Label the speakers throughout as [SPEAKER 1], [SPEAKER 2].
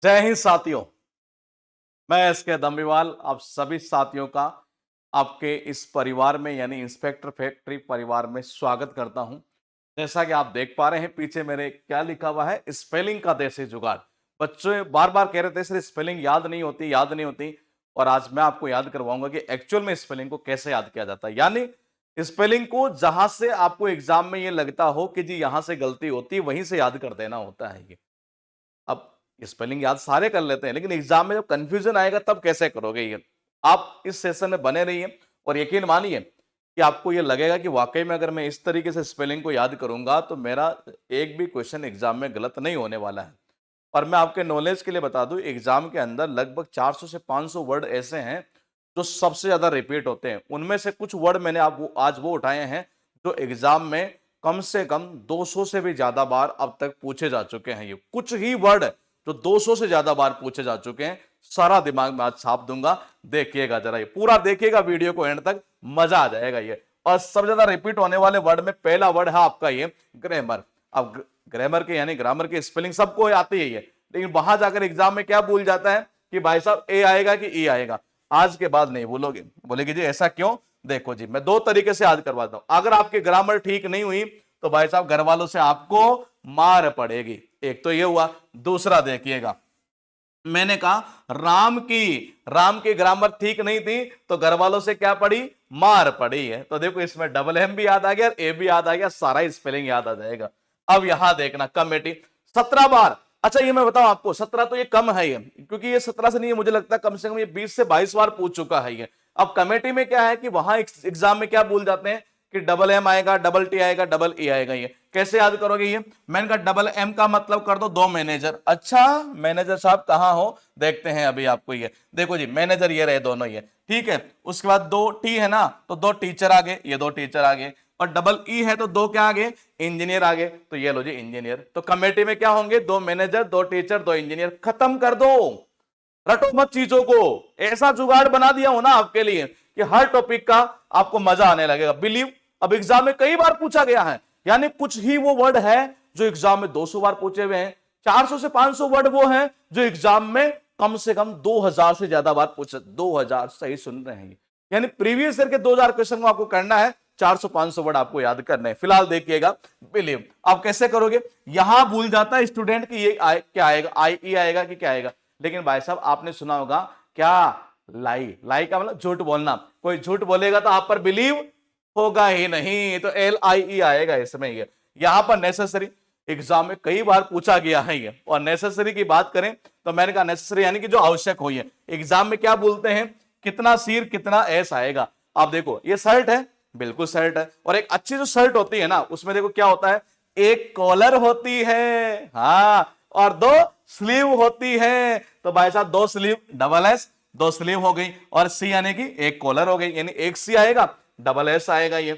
[SPEAKER 1] जय हिंद साथियों। मैं एसके दम्बीवाल आप सभी साथियों का आपके इस परिवार में यानी इंस्पेक्टर फैक्ट्री परिवार में स्वागत करता हूं। जैसा कि आप देख पा रहे हैं पीछे मेरे क्या लिखा हुआ है, स्पेलिंग का देसी जुगाड़। बच्चे बार बार कह रहे थे सर स्पेलिंग याद नहीं होती। और आज मैं आपको याद करवाऊंगा कि एक्चुअल में स्पेलिंग को कैसे याद किया जाता है, यानी स्पेलिंग को जहां से आपको एग्जाम में ये लगता हो कि जी यहां से गलती होती है वहीं से याद कर देना होता है ये। अब स्पेलिंग याद सारे कर लेते हैं लेकिन एग्जाम में जब कंफ्यूजन आएगा तब कैसे करोगे ये। आप इस सेशन में बने रहिए और यकीन मानिए कि आपको ये लगेगा कि वाकई में अगर मैं इस तरीके से स्पेलिंग को याद करूंगा तो मेरा एक भी क्वेश्चन एग्जाम में गलत नहीं होने वाला है। और मैं आपके नॉलेज के लिए बता दूं, एग्जाम के अंदर लगभग 400 से 500 वर्ड ऐसे हैं जो सबसे ज्यादा रिपीट होते हैं। उनमें से कुछ वर्ड मैंने आज वो उठाए हैं जो एग्जाम में कम से कम 200 से भी ज्यादा बार अब तक पूछे जा चुके हैं। ये कुछ ही वर्ड जो 200 से ज्यादा बार पूछे जा चुके हैं, सारा दिमाग में आज छाप दूंगा। देखिएगा जरा, ये पूरा देखिएगा वीडियो को एंड तक, मजा आ जाएगा ये। और सबसे ज्यादा रिपीट होने वाले वर्ड में पहला वर्ड है आपका ये ग्रामर। अब ग्रामर के यानी ग्रामर की स्पेलिंग सबको आती है ये, लेकिन वहां जाकर एग्जाम में क्या भूल जाता है कि भाई साहब ए आएगा कि ई आएगा। आज के बाद नहीं बोलोगे, बोलेगी जी ऐसा क्यों। देखो जी, मैं दो तरीके से याद करवाता हूं। अगर आपकी ग्रामर ठीक नहीं हुई तो भाई साहब घर वालों से आपको मार पड़ेगी। एक तो ये हुआ। दूसरा देखिएगा, मैंने कहा राम की ग्रामर ठीक नहीं थी तो घर वालों से क्या पड़ी, मार पड़ी है। तो देखो इसमें डबल एम भी याद आ गया, ए भी याद आ गया, सारा स्पेलिंग याद आ जाएगा। अब यहां देखना कमेटी 17 बार। अच्छा ये मैं बताऊं आपको, 17 तो ये कम है ये, क्योंकि ये 17 से नहीं है, मुझे लगता है कम से कम ये 20 से 22 बार पूछ चुका है ये। अब कमेटी में क्या है कि वहां एग्जाम में क्या भूल जाते हैं कि डबल एम आएगा, डबल टी आएगा, डबल ए आएगा। ये कैसे याद करोगे ये। मैंने कहा डबल एम का मतलब कर दो दो मैनेजर। अच्छा मैनेजर साहब कहां हो, देखते हैं अभी आपको। ये देखो जी, मैनेजर ये रहे दोनों, ये ठीक है। उसके बाद दो टी है ना, तो दो टीचर आ गए, ये दो टीचर आ गए। और डबल ई है तो दो क्या आगे, इंजीनियर आगे, तो ये लो जी इंजीनियर। तो कमेटी में क्या होंगे, दो मैनेजर, दो टीचर, दो इंजीनियर। खत्म कर दो, रटो मत चीजों को। ऐसा जुगाड़ बना दिया हो ना आपके लिए कि हर टॉपिक का आपको मजा आने लगेगा। बिलीव, अब एग्जाम में कई बार पूछा गया है, यानी कुछ ही वो वर्ड है जो एग्जाम में 200 बार पूछे हुए हैं। 400 से 500 वर्ड वो हैं जो एग्जाम में कम से कम 2000 से ज्यादा बार पूछे। 2000 सही सुन रहे हैं, यानी प्रीवियस ईयर के 2000 क्वेश्चन को आपको करना है, 400-500 वर्ड आपको याद करने हैं। फिलहाल देखिएगा, बिलीव आप कैसे करोगे। यहां भूल जाता है स्टूडेंट की ये क्या आएगा, आई ई आएगा कि क्या आएगा। लेकिन भाई साहब आपने सुना होगा क्या, लाई, लाई का मतलब झूठ बोलना। कोई झूठ बोलेगा तो आप पर बिलीव होगा ही नहीं, तो एल आई ई आएगा इसमें। ये यहां पर नेसेसरी एग्जाम में कई बार पूछा गया है ये। और नेसेसरी की बात करें तो मैंने कहा नेसेसरी यानी कि जो आवश्यक हो। ये एग्जाम में क्या बोलते हैं, कितना सीर कितना एस आएगा। आप देखो ये शर्ट है, बिल्कुल शर्ट है। और एक अच्छी जो शर्ट होती है ना, उसमें देखो क्या होता है, एक कॉलर होती है, हाँ, और दो स्लीव होती है। तो भाई साहब दो स्लीव डबल एस, दो स्लीव हो गई, और सी यानी कि एक कॉलर हो गई, यानी एक सी आएगा, डबल एस आएगा। ये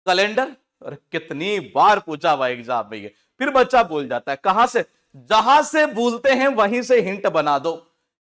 [SPEAKER 1] कैलेंडर, और कितनी बार पूछा हुआ एग्जाम में ये। फिर बच्चा भूल जाता है, कहां से, जहां से भूलते हैं वहीं से हिंट बना दो,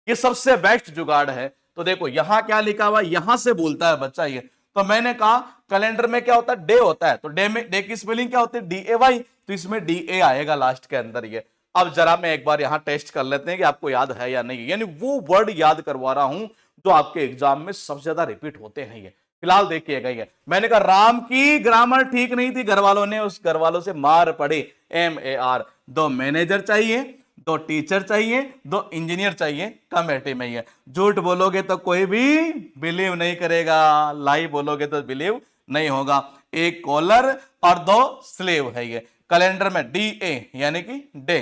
[SPEAKER 1] ये सबसे बेस्ट जुगाड़ है। तो देखो यहां क्या लिखा हुआ, यहां से भूलता है बच्चा ये। तो मैंने कहा कैलेंडर में क्या होता है, डे होता है, तो डे में डे की स्पेलिंग क्या होती है, डी ए वाई, तो इसमें डी ए आएगा लास्ट के अंदर ये। अब जरा मैं एक बार यहां टेस्ट कर लेते हैं कि आपको याद है या नहीं, यानी वो वर्ड याद करवा रहा हूं जो आपके एग्जाम में सबसे ज्यादा रिपीट होते हैं ये। फिलहाल देखिएगा, ये मैंने कहा राम की ग्रामर ठीक नहीं थी, घर वालों ने उस घर वालों से मार पड़ी, एम ए आर। दो मैनेजर चाहिए, दो टीचर चाहिए, दो इंजीनियर चाहिए कमेटी में। ये झूठ बोलोगे तो कोई भी बिलीव नहीं करेगा, लाई बोलोगे तो बिलीव नहीं होगा। एक कॉलर और दो स्लीव है ये। कैलेंडर में डी ए यानी कि डे।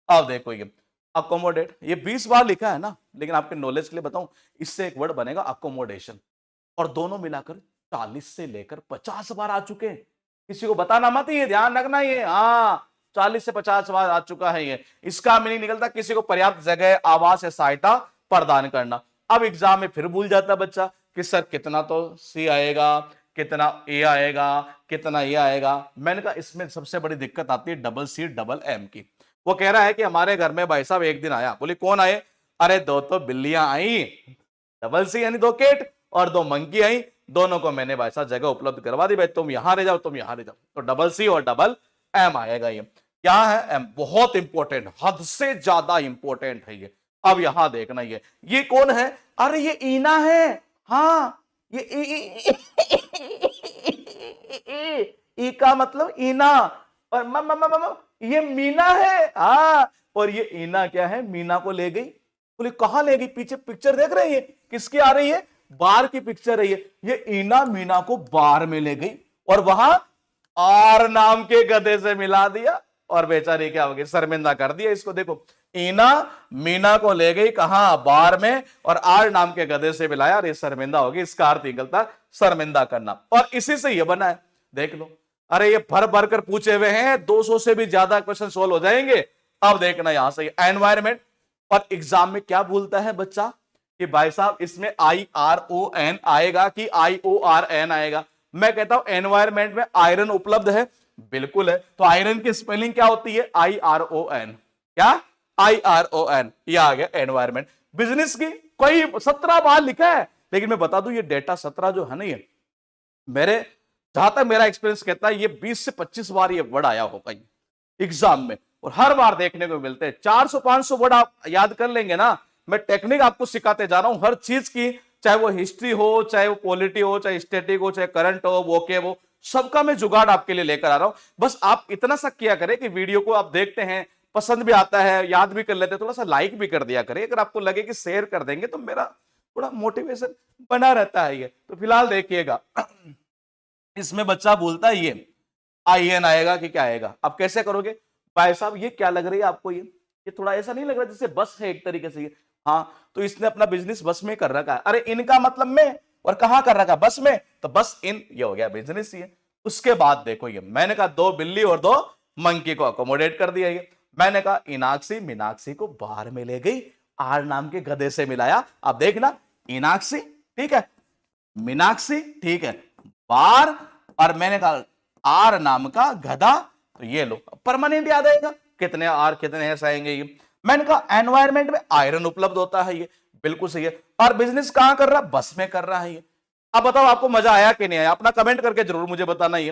[SPEAKER 1] अब देखो ये अकोमोडेट, ये 20 बार लिखा है ना, लेकिन आपके नॉलेज के लिए बताऊं, इससे एक वर्ड बनेगा अकोमोडेशन। और दोनों मिलाकर 40 से लेकर 50 बार आ चुके हैं। किसी को बताना मत, ये ध्यान रखना, ये हाँ 40 से 50 बार आ चुका है ये। इसका मीनिंग निकलता किसी को पर्याप्त जगह, आवास या सहायता प्रदान करना। अब एग्जाम में फिर भूल जाता बच्चा कि सर कितना तो सी आएगा, कितना ए आएगा, कितना ये आएगा। मैंने कहा इसमें सबसे बड़ी दिक्कत आती है डबल सी डबल एम की। वो कह रहा है कि हमारे घर में भाई साहब एक दिन आया, बोले कौन आए, अरे दो तो बिल्लियां आई, डबल सी यानी दो केट, और दो मंकी आई, दोनों को मैंने भाई साहब जगह उपलब्ध करवा दी, भाई तुम यहां रह जाओ, तुम यहां रह जाओ। तो डबल सी और डबल एम आएगा ये। क्या है? बहुत इंपॉर्टेंट, हद से ज्यादा इंपॉर्टेंट है ये। अब यहां देखना, ये कौन है? अरे ये ईना है। हाँ, ये ई का मतलब ईना, और ये मीना है। हाँ, और ये ईना क्या है? मीना को ले गई। बोले कहां ले गई? पीछे पिक्चर देख रहे हैं, किसकी आ रही है? बार की पिक्चर है ये ईना मीना को बार में ले गई और वहां आर नाम के गधे से मिला दिया, और बेचारी क्या हो गई? शर्मिंदा कर दिया इसको। देखो, ईना मीना को ले गई कहां? बार में, और आर नाम के गधे से मिलाया और ये शर्मिंदा हो गई। इसका अर्थ निकलता शर्मिंदा करना, और इसी से ये बना है। देख लो, अरे ये भर भर कर पूछे हुए हैं, 200 से भी ज्यादा क्वेश्चन सोल्व हो जाएंगे। अब देखना यहां से एनवायरमेंट, और एग्जाम में क्या भूलता है बच्चा कि भाई साहब इसमें IRON आएगा कि IORN आएगा? मैं कहता हूं एनवायरमेंट में आयरन उपलब्ध है, बिल्कुल है। तो आयरन की स्पेलिंग क्या होती है? IRON। क्या? IRON। यह आ गया एनवायरमेंट। बिजनेस की कोई 17 बार लिखा है, लेकिन मैं बता दूं ये डेटा 17 जो है ना, ये मेरे जहां तक मेरा एक्सपीरियंस कहता है ये 20 से 25 बार ये वर्ड आया होगा एग्जाम में, और हर बार देखने को मिलते हैं। 400-500 वर्ड आप याद कर लेंगे ना। मैं टेक्निक आपको सिखाते जा रहा हूं हर चीज की, चाहे वो हिस्ट्री हो, चाहे वो पॉलिटी हो, चाहे स्टैटिक हो, चाहे करंट हो, वोकेब हो, सबका मैं जुगाड़ आपके लिए लेकर आ रहा हूं। बस आप इतना सा किया करें कि वीडियो को आप देखते हैं, पसंद भी आता है, याद भी कर लेते हैं, थोड़ा सा लाइक भी कर दिया करें। अगर आपको लगे कि शेयर कर देंगे तो मेरा थोड़ा मोटिवेशन बना रहता है। ये तो फिलहाल देखिएगा, इसमें बच्चा बोलता है ये IN आएगा कि क्या आएगा? अब कैसे करोगे भाई साहब? ये क्या लग रही है आपको? ये थोड़ा ऐसा नहीं लग रहा जैसे बस है एक तरीके से ये? हाँ, तो इसने अपना बिजनेस बस में कर रखा है। अरे इनका मतलब में, और कहां कर रखा? बस में। तो बस इन, ये हो गया बिजनेस। ये उसके बाद देखो, ये मैंने कहा 2 बिल्ली और 2 मंकी को अकोमोडेट कर दिया। ये मैंने कहा इनाक्षी मीनाक्षी को बाहर में ले गई, आर नाम के गधे से मिलाया। अब देखना, इनाक्षी ठीक है, मीनाक्षी ठीक है, बार, और मैंने कहा आर नाम का गधा। तो ये लो, परमानेंट याद आएगा, कितने आर कितने एस आएंगे ये। मैंने कहा एनवायरमेंट में आयरन उपलब्ध होता है, ये बिल्कुल सही है। और बिजनेस कहां कर रहा है? बस में कर रहा है ये। अब बताओ आपको मजा आया कि नहीं आया? अपना कमेंट करके जरूर मुझे बताना ये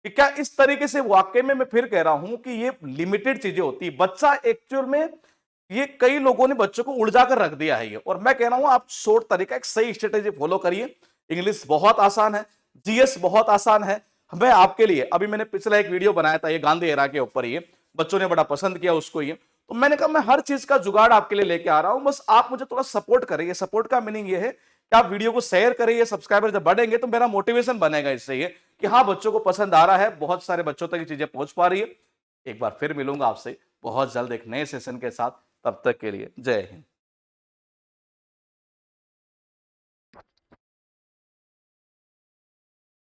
[SPEAKER 1] कि क्या इस तरीके से वाकई में मैं फिर कह रहा हूं कि ये लिमिटेड चीजें होती है। बच्चा एक्चुअल में, ये कई लोगों ने बच्चों को उलझा कर रख दिया है ये, और मैं कह रहा हूं आप शॉर्ट तरीका, एक सही स्ट्रेटेजी फॉलो करिए। इंग्लिश बहुत आसान है, GS बहुत आसान है। मैं आपके लिए, अभी मैंने पिछला एक वीडियो बनाया था ये गांधी एरा के ऊपर, ये बच्चों ने बड़ा पसंद किया उसको। ये तो मैंने कहा मैं हर चीज का जुगाड़ आपके लिए लेके आ रहा हूं, बस आप मुझे थोड़ा सपोर्ट करिए। सपोर्ट का मीनिंग ये है कि आप वीडियो को शेयर करिए, सब्सक्राइबर जब बढ़ेंगे तो मेरा मोटिवेशन बनेगा इससे ये कि हाँ बच्चों को पसंद आ रहा है, बहुत सारे बच्चों तक ये चीजें पहुंच पा रही है। एक बार फिर मिलूंगा आपसे बहुत जल्द एक नए सेशन के साथ, तब तक के लिए जय हिंद।